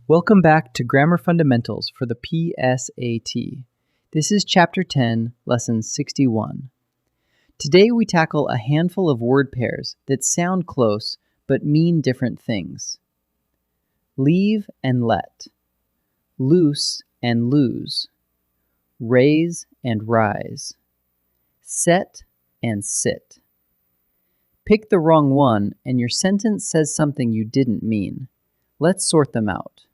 Welcome back to Grammar Fundamentals for the PSAT. This is Chapter 10, Lesson 61. Today we tackle a handful of word pairs that sound close but mean different things. Leave and let, loose and lose, raise and rise, set and sit. Pick the wrong one and your sentence says something you didn't mean. Let's sort them out.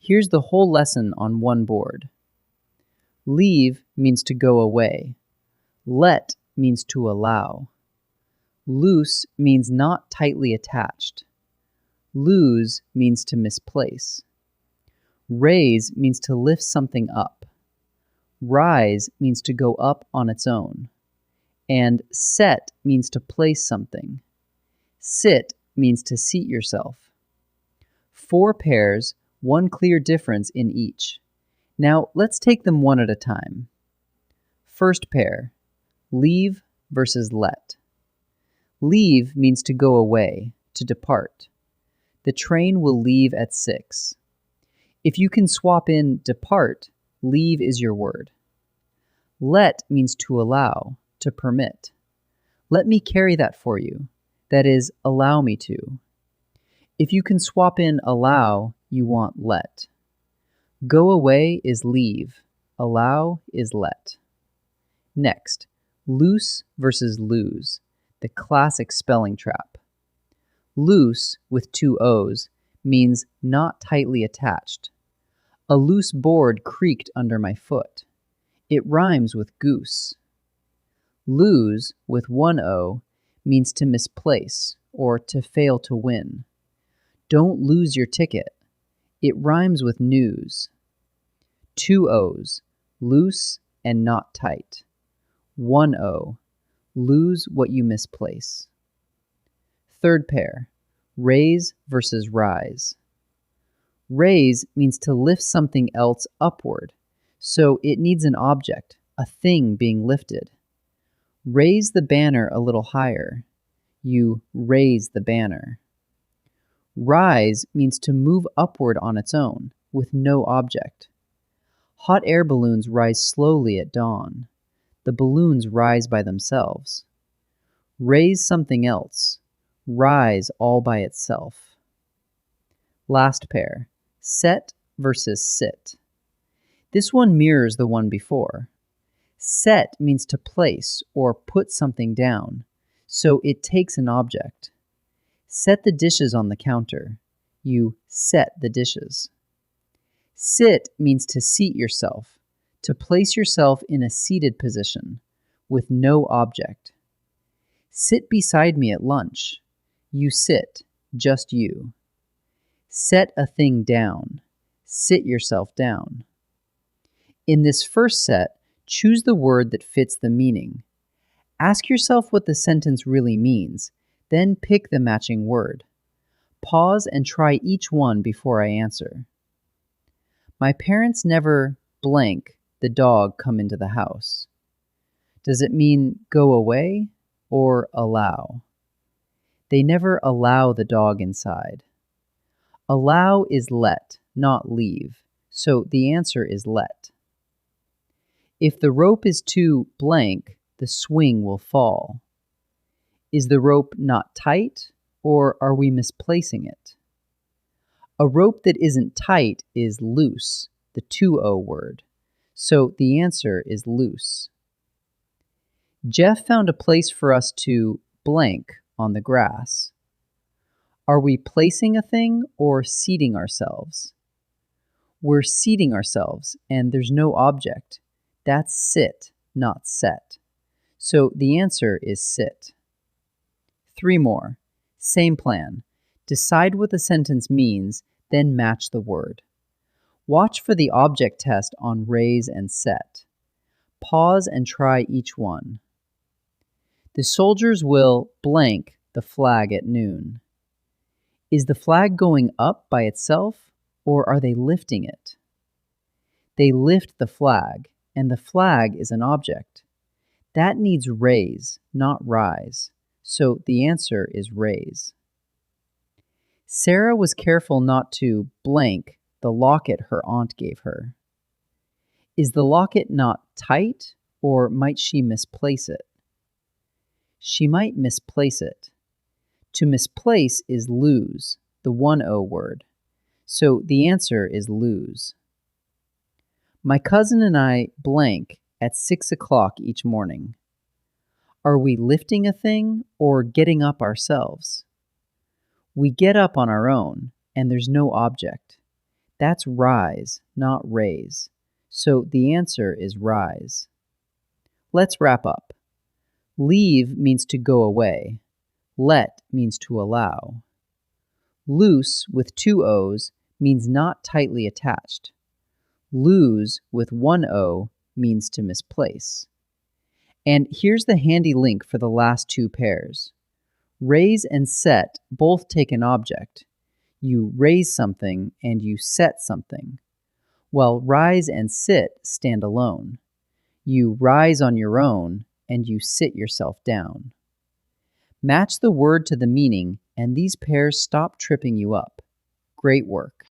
Here's the whole lesson on one board. Leave means to go away. Let means to allow. Loose means not tightly attached. Lose means to misplace. Raise means to lift something up. Rise means to go up on its own. And set means to place something. Sit means to seat yourself. 4 pairs, one clear difference in each. Now, let's take them one at a time. First pair, leave versus let. Leave means to go away, to depart. The train will leave at 6. If you can swap in depart, leave is your word. Let means to allow, to permit. Let me carry that for you. That is, allow me to. If you can swap in allow, you want let. Go away is leave. Allow is let. Next, loose versus lose, the classic spelling trap. Loose, with 2 O's, means not tightly attached. A loose board creaked under my foot. It rhymes with goose. Lose, with 1 O, means to misplace or to fail to win. Don't lose your ticket. It rhymes with news. 2 O's, loose and not tight. 1 O, lose what you misplace. Third pair, raise versus rise. Raise means to lift something else upward, so it needs an object, a thing being lifted. Raise the banner a little higher. You raise the banner. Rise means to move upward on its own, with no object. Hot air balloons rise slowly at dawn. The balloons rise by themselves. Raise something else. Rise all by itself. Last pair, set versus sit. This one mirrors the one before. Set means to place or put something down, so it takes an object. Set the dishes on the counter. You set the dishes. Sit means to seat yourself, to place yourself in a seated position, with no object. Sit beside me at lunch. You sit, just you. Set a thing down. Sit yourself down. In this first set, choose the word that fits the meaning. Ask yourself what the sentence really means, then pick the matching word. Pause and try each one before I answer. My parents never blank the dog come into the house. Does it mean go away or allow? They never allow the dog inside. Allow is let, not leave, so the answer is let. If the rope is too blank, the swing will fall. Is the rope not tight, or are we misplacing it? A rope that isn't tight is loose, the 2-O word, so the answer is loose. Jeff found a place for us to blank on the grass. Are we placing a thing or seating ourselves? We're seating ourselves, and there's no object. That's sit, not set. So the answer is sit. 3 more. Same plan. Decide what the sentence means, then match the word. Watch for the object test on raise and set. Pause and try each one. The soldiers will blank the flag at noon. Is the flag going up by itself, or are they lifting it? They lift the flag, and the flag is an object. That needs raise, not rise. So the answer is raise. Sarah was careful not to blank the locket her aunt gave her. Is the locket not tight, or might she misplace it? She might misplace it. To misplace is lose, the 1-O word. So the answer is lose. My cousin and I blank at 6 o'clock each morning. Are we lifting a thing or getting up ourselves? We get up on our own, and there's no object. That's rise, not raise. So the answer is rise. Let's wrap up. Leave means to go away. Let means to allow. Loose with 2 O's means not tightly attached. Lose with 1 O means to misplace. And here's the handy link for the last 2 pairs. Raise and set both take an object. You raise something and you set something, while rise and sit stand alone. You rise on your own and you sit yourself down. Match the word to the meaning and these pairs stop tripping you up. Great work.